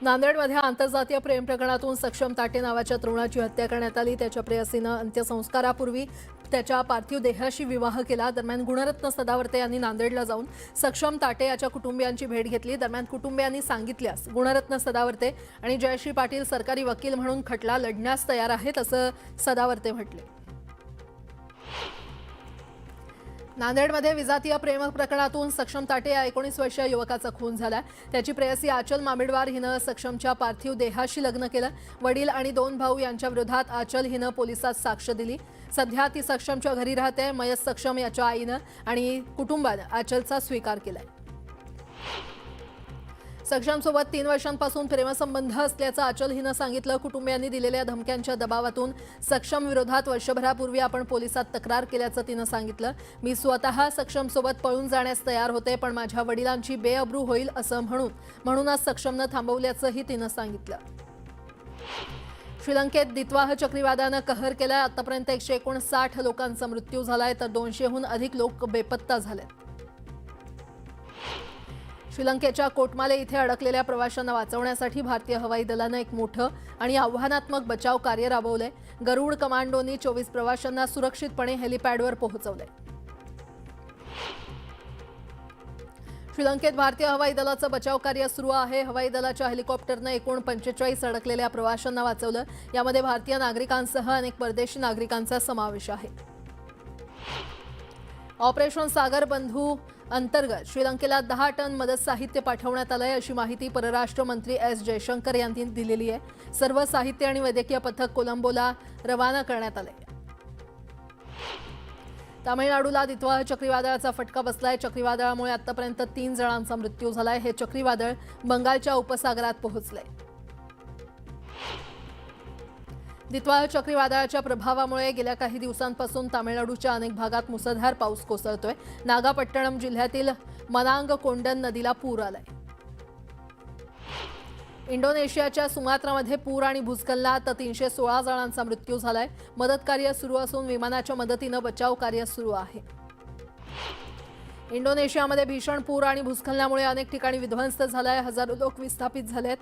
नांदेडमध्ये आंतरजातीय प्रेम प्रकरणातून सक्षम ताटे नावाच्या तरुणाची हत्या करण्यात आली। त्याच्या प्रेयसीनं अंत्यसंस्कारापूर्वी त्याच्या पार्थिव देहाशी विवाह केला। दरम्यान गुणरत्न सदावर्ते यांनी नांदेडला जाऊन सक्षम ताटे याच्या कुटुंबियांची भेट घेतली। दरम्यान कुटुंबियांनी सांगितल्यास गुणरत्न सदावर्ते आणि जयश्री पाटील सरकारी वकील म्हणून खटला लढण्यास तयार आहेत असं सदावर्ते म्हटले। नांदेडमध्ये विजातीय प्रेम प्रकरणातून सक्षम ताटे या 19 वर्षीय युवकाचा खून झाला। त्याची प्रेयसी आचल मामिडवार हिनं सक्षमच्या पार्थिव देहाशी लग्न केलं। वडील आणि 2 भाऊ यांच्या विरोधात आचल हिनं पोलिसात साक्ष दिली। सध्या ती सक्षमच्या घरी राहते। मयत सक्षम याच्या आईनं आणि कुटुंबानं आचलचा स्वीकार केलाय। सक्षमसोबत 3 वर्षांपासून प्रेमसंबंध असल्याचं आचल हिनं सांगितलं। कुटुंबियांनी दिलेल्या धमक्यांच्या दबावातून सक्षम विरोधात वर्षभरापूर्वी आपण पोलिसात तक्रार केल्याचं तिनं सांगितलं। मी स्वतः सक्षमसोबत पळून जाण्यास तयार होते, पण माझ्या वडिलांची बेअब्रू होईल असं म्हणूनच सक्षमनं थांबवल्याचंही तिनं सांगितलं। श्रीलंकेत दित्वाह चक्रीवादळानं कहर केलाय। आतापर्यंत 159 लोकांचा मृत्यू झालाय तर 200हून अधिक लोक बेपत्ता झालेत। श्रीलंकेच्या कोटमाले इथे अडकलेल्या प्रवाशांना वाचवण्यासाठी भारतीय हवाई दलानं एक मोठं आणि आव्हानात्मक बचाव कार्य राबवलंय। गरुड कमांडोनी 24 प्रवाशांना सुरक्षितपणे हेलिपॅडवर पोहोचवलंय। श्रीलंकेत भारतीय हवाई दलाचं बचाव कार्य सुरू आहे। हवाई दलाच्या हेलिकॉप्टरनं एकूण 45 अडकलेल्या प्रवाशांना वाचवलं। यामध्ये भारतीय नागरिकांसह अनेक परदेशी नागरिकांचा समावेश आहे। ऑपरेशन सागर बंधू अंतर्गत श्रीलंकेला 10 टन मदत साहित्य पाठवण्यात आलंय अशी माहिती परराष्ट्र मंत्री एस जयशंकर यांनी दिलेली आहे। सर्व साहित्य आणि वैद्यकीय पथक कोलंबोला रवाना करण्यात आले। तामिळनाडूला दित्वाह चक्रीवादळाचा फटका बसलाय। चक्रीवादळामुळे आतापर्यंत 3 जणांचा मृत्यू झालाय। हे चक्रीवादळ बंगालच्या उपसागरात पोहोचलंय। दित्वाह चक्रीवादळाच्या प्रभावामुळे गेल्या काही दिवसांपासून तामिळनाडूच्या अनेक भागात मुसळधार पाऊस कोसळतोय। नागापट्टणम जिल्ह्यातील मनांग कोंडन नदीला पूर आलाय। इंडोनेशियाच्या सुमात्रामध्ये पूर आणि भूस्खलनात 316 जणांचा मृत्यू झालाय। मदत कार्य सुरू असून विमानाच्या मदतीनं बचाव कार्य सुरू आहे। इंडोनेशियामध्ये भीषण पूर आणि भूस्खलनामुळे अनेक ठिकाणी विध्वंस झालाय। हजारो लोक विस्थापित झालेत।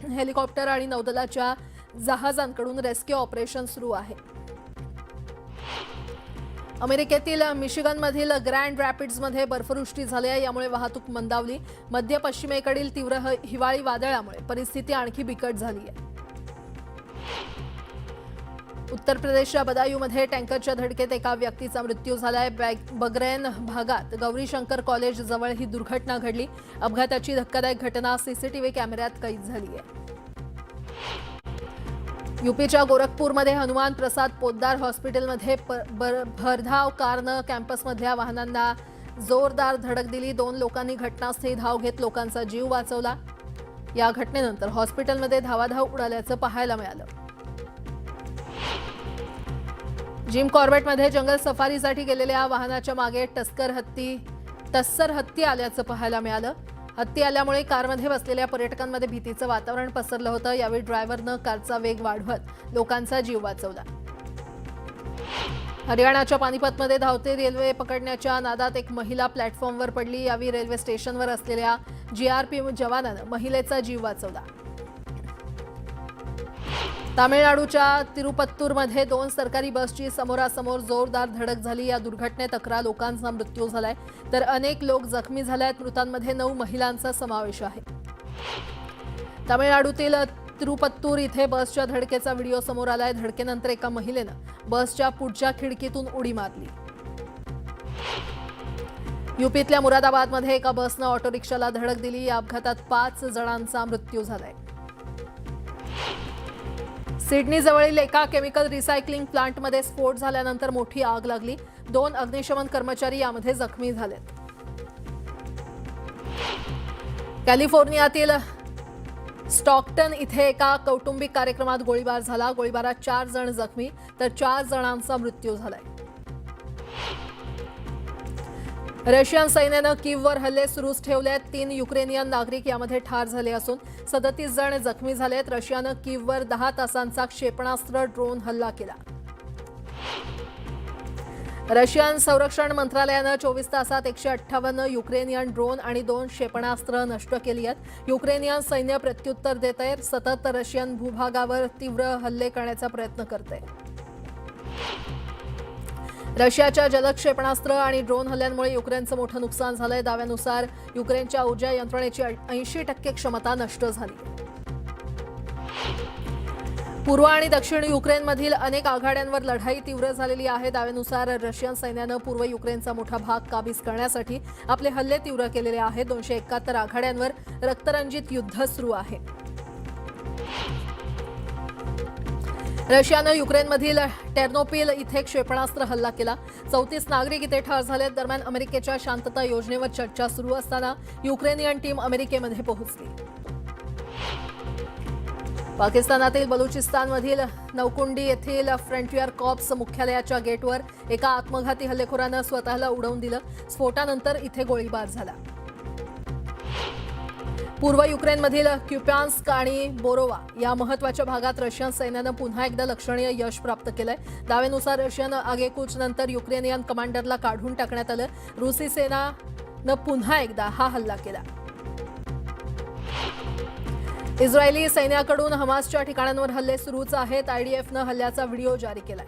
हेलिकॉप्टर आणि नौदलाच्या जहाजांकडून रेस्क्यू ऑपरेशन सुरू आहे। अमेरिकेतील मिशिगनमधील ग्रँड रॅपिड्समध्ये बर्फवृष्टी झाली आहे। यामुळे वाहतूक मंदावली। मध्य पश्चिमेकडील तीव्र हिवाळी वादळामुळे परिस्थिती आणखी बिकट झाली आहे। उत्तर प्रदेशच्या बदायूमध्ये टँकरच्या धडकेत एका व्यक्तीचा मृत्यू झालाय। बगरैन भागात गौरीशंकर कॉलेज जवळ ही दुर्घटना घडली। अपघाताची धक्कादायक घटना सीसीटीव्ही कॅमेऱ्यात कैद झाली आहे। यूपीच्या गोरखपूरमध्ये हनुमान प्रसाद पोद्दार हॉस्पिटलमध्ये भरधाव कारनं कॅम्पसमधल्या वाहनांना जोरदार धडक दिली। 2 लोकांनी घटनास्थळी धाव घेत लोकांचा जीव वाचवला। या घटनेनंतर हॉस्पिटलमध्ये धावाधाव उडाल्याचं पाहायला मिळालं। जिम कॉर्बेटमध्ये जंगल सफारीसाठी गेलेल्या वाहनाच्या मागे तस्सर हत्ती आल्याचं पाहायला मिळालं। हत्ती आल्यामुळे कारमध्ये बसलेल्या पर्यटकांमध्ये भीतीचं वातावरण पसरलं होतं। यावेळी ड्रायव्हरनं कारचा वेग वाढवत लोकांचा जीव वाचवला। हरियाणाच्या पानिपतमध्ये धावते रेल्वे पकडण्याच्या नादात एक महिला प्लॅटफॉर्मवर पडली। यावेळी रेल्वे स्टेशनवर असलेल्या जीआरपी जवानानं महिलेचा जीव वाचवला। तामिळनाडूच्या तिरुपत्तूरमध्ये 2 सरकारी बसची समोरासमोर जोरदार धडक झाली। या दुर्घटनेत 11 लोकांचा मृत्यू झालाय तर अनेक लोक जखमी झालेत। मृतांमध्ये 9 महिलांचा समावेश आहे। तामिळनाडूतील तिरुपत्तूर इथे बसच्या धडकेचा व्हिडिओ समोर आलाय। धडकेनंतर एका महिलेनं बसच्या पुढच्या खिडकीतून उडी मारली। यूपीतल्या मुरादाबादमध्ये एका बसनं ऑटो रिक्षाला धडक दिली। या अपघातात 5 जणांचा मृत्यू झालाय। सिडनी जवळील एका केमिकल रिसायकलिंग प्लांटमध्ये स्फोट झाल्यानंतर मोठी आग लागली। 2 अग्निशमन कर्मचारी यामध्ये जखमी झालेत। कॅलिफोर्नियातील स्टॉकटन इथे एका कौटुंबिक कार्यक्रमात गोळीबार झाला। गोळीबारात 4 जण जखमी तर 4 जणांचा मृत्यू झालाय। रशियन सैन्यानं कीववर हल्ले सुरूच ठेवलेत। 3 युक्रेनियन नागरिक यामध्ये ठार झाले असून 37 जण जखमी झालेत। रशियानं कीववर 10 तासांचा क्षेपणास्त्र ड्रोन हल्ला केला। रशियन संरक्षण मंत्रालयानं 24 तासात 158 युक्रेनियन ड्रोन आणि 2 क्षेपणास्त्र नष्ट केली आहेत. युक्रेनियन सैन्य प्रत्युत्तर देत आहे. सतत रशियन भूभागावर तीव्र हल्ले करण्याचा प्रयत्न करते. रशियाच्या जलद क्षेपणास्त्र आणि ड्रोन हल्ल्यांमुळे युक्रेनचं मोठं नुकसान झालंय. दाव्यानुसार युक्रेनच्या ऊर्जा यंत्रणेची 80% क्षमता नष्ट झाली. पूर्व आणि दक्षिण युक्रेनमधील अनेक आघाड्यांवर लढाई तीव्र झालेली आहे. दाव्यानुसार रशियन सैन्यानं पूर्व युक्रेनचा मोठा भाग काबीज करण्यासाठी आपले हल्ले तीव्र केलेले आहेत. 271 आघाड्यांवर रक्तरंजित युद्ध सुरू आहे. रशियानं युक्रेनमधील टेर्नोपिल इथे क्षेपणास्त्र हल्ला केला. 34 नागरिक इथे ठार झाले. दरम्यान अमेरिकेच्या शांतता योजनेवर चर्चा सुरू असताना युक्रेनियन टीम अमेरिकेमध्ये पोहोचली. पाकिस्तानातील बलुचिस्तानमधील नौकुंडी येथील फ्रंटियर कॉर्प्स मुख्यालयाच्या गेटवर एका आत्मघाती हल्लेखोरानं स्वतःला उडवून दिलं. स्फोटानंतर इथे गोळीबार झाला. पूर्व युक्रेनमधील क्युप्यान्स्क आणि बोरोवा या महत्त्वाच्या भागात रशियन सैन्यानं पुन्हा एकदा लक्षणीय यश प्राप्त केलंय. दाव्यानुसार रशियन आगेकूचनंतर युक्रेनियन कमांडरला काढून टाकण्यात आलं. रुसी सेनानं पुन्हा एकदा हा हल्ला केला. इस्रायली सैन्याकडून हमासच्या ठिकाणांवर हल्ले सुरूच आहेत. आयडीएफनं हल्ल्याचा व्हिडिओ जारी केलाय.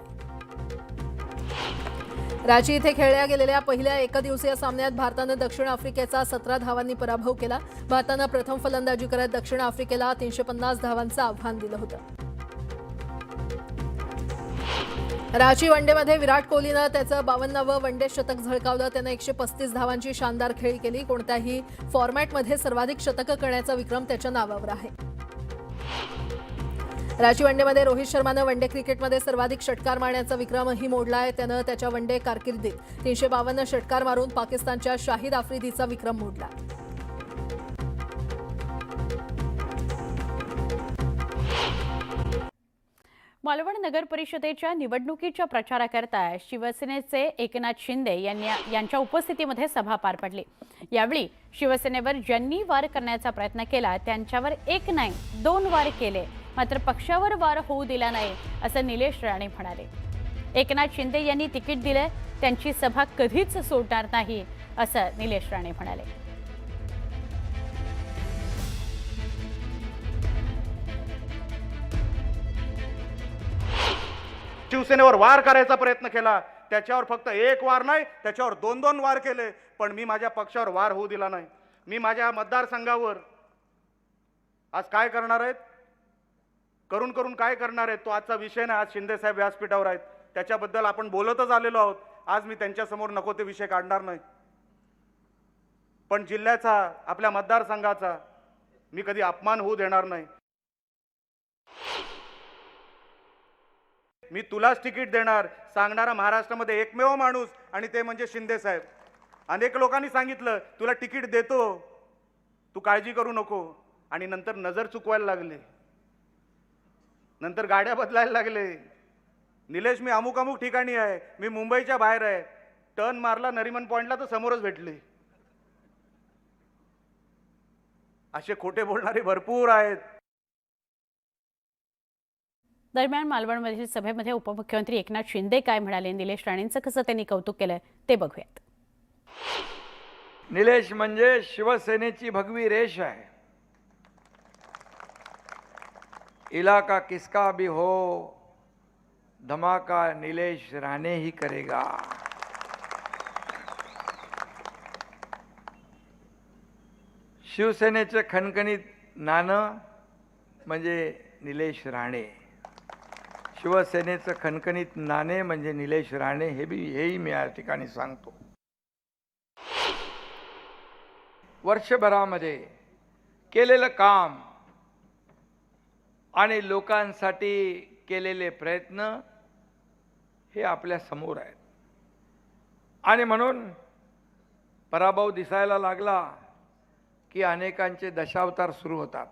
रांची इथे खेळल्या गेलेल्या पहिल्या एकदिवसीय सामन्यात भारतानं दक्षिण आफ्रिकेचा 17 धावांनी पराभव केला. भारतानं प्रथम फलंदाजी करत दक्षिण आफ्रिकेला 350 धावांचं आव्हान दिलं होतं. रांची वनडेमध्ये विराट कोहलीनं त्याचं 52वं वनडे शतक झळकावलं. त्यानं 135 धावांची शानदार खेळी केली. कोणत्याही फॉर्मॅटमध्ये सर्वाधिक शतकं करण्याचा विक्रम त्याच्या नावावर आहे. रांची वनडेमध्ये रोहित शर्मानं वनडे क्रिकेटमध्ये सर्वाधिक षटकार मारण्याचा विक्रमही मोडलाय. त्यानं त्याच्या वनडे कारकिर्दीत 352 षटकार मारून पाकिस्तानच्या शाहिद आफ्रिदीचा विक्रम मोडला. मालवण नगर परिषदेच्या निवडणुकीच्या प्रचाराकरता शिवसेनेचे एकनाथ शिंदे यांच्या उपस्थितीमध्ये सभा पार पडली. यावेळी शिवसेनेवर ज्यांनी वार करण्याचा प्रयत्न केला त्यांच्यावर एक नाही 2 वार केले, मात्र पक्षावर वार होऊ दिला नाही असं निलेश राणे म्हणाले. एकनाथ शिंदे यांनी तिकीट दिले, त्यांची सभा कधीच सोडणार नाही असं निलेश राणे म्हणाले. शिवसेनेवर वार करायचा प्रयत्न केला, त्याच्यावर फक्त एक वार नाही त्याच्यावर 2-2 वार केले, पण मी माझ्या पक्षावर वार होऊ दिला नाही. मी माझ्या मतदारसंघावर आज काय करणार आहेत, करून करून काय करणार आहेत तो आजचा विषय नाही. आज शिंदे साहेब व्यासपीठावर आहेत, त्याच्याबद्दल आपण बोलतच आलेलो आहोत. आज मी त्यांच्यासमोर नको ते विषय काढणार नाही, पण जिल्ह्याचा आपल्या मतदारसंघाचा मी कधी अपमान होऊ देणार नाही. मी तुलाच तिकीट देणार सांगणारा महाराष्ट्रामध्ये एकमेव माणूस आणि ते म्हणजे शिंदे साहेब. अनेक लोकांनी सांगितलं तुला तिकीट देतो, तू काळजी करू नको, आणि नंतर नजर चुकवायला लागले, नंतर गाड्या बदलायला लागले. निलेश मी अमुक अमुक ठिकाणी आहे, मी मुंबईच्या बाहेर आहे, टर्न मारला नरिमन पॉइंटला तर समोरच भेटले. असे खोटे बोलणारे भरपूर आहेत. दरम्यान मालवणमधील सभेमध्ये उपमुख्यमंत्री एकनाथ शिंदे काय म्हणाले, निलेश राणेंचं कसं त्यांनी कौतुक केलं ते बघूयात. निलेश म्हणजे शिवसेनेची भगवी रेष आहे. इलाका किसका भी हो धमाका निलेश राणे ही करेगा. शिवसेनेचे खणखणीत नाणं म्हणजे निलेश राणे, शिवसेनेचं खणखणीत नाणे म्हणजे निलेश राणे. हेही मी या ठिकाणी सांगतो. वर्षभरामध्ये केलेलं काम आणि लोकांसाठी केलेले प्रयत्न हे आपल्या समोर आहेत, आणि म्हणून पराभव दिसायला लागला की अनेकांचे दशावतार सुरू होतात.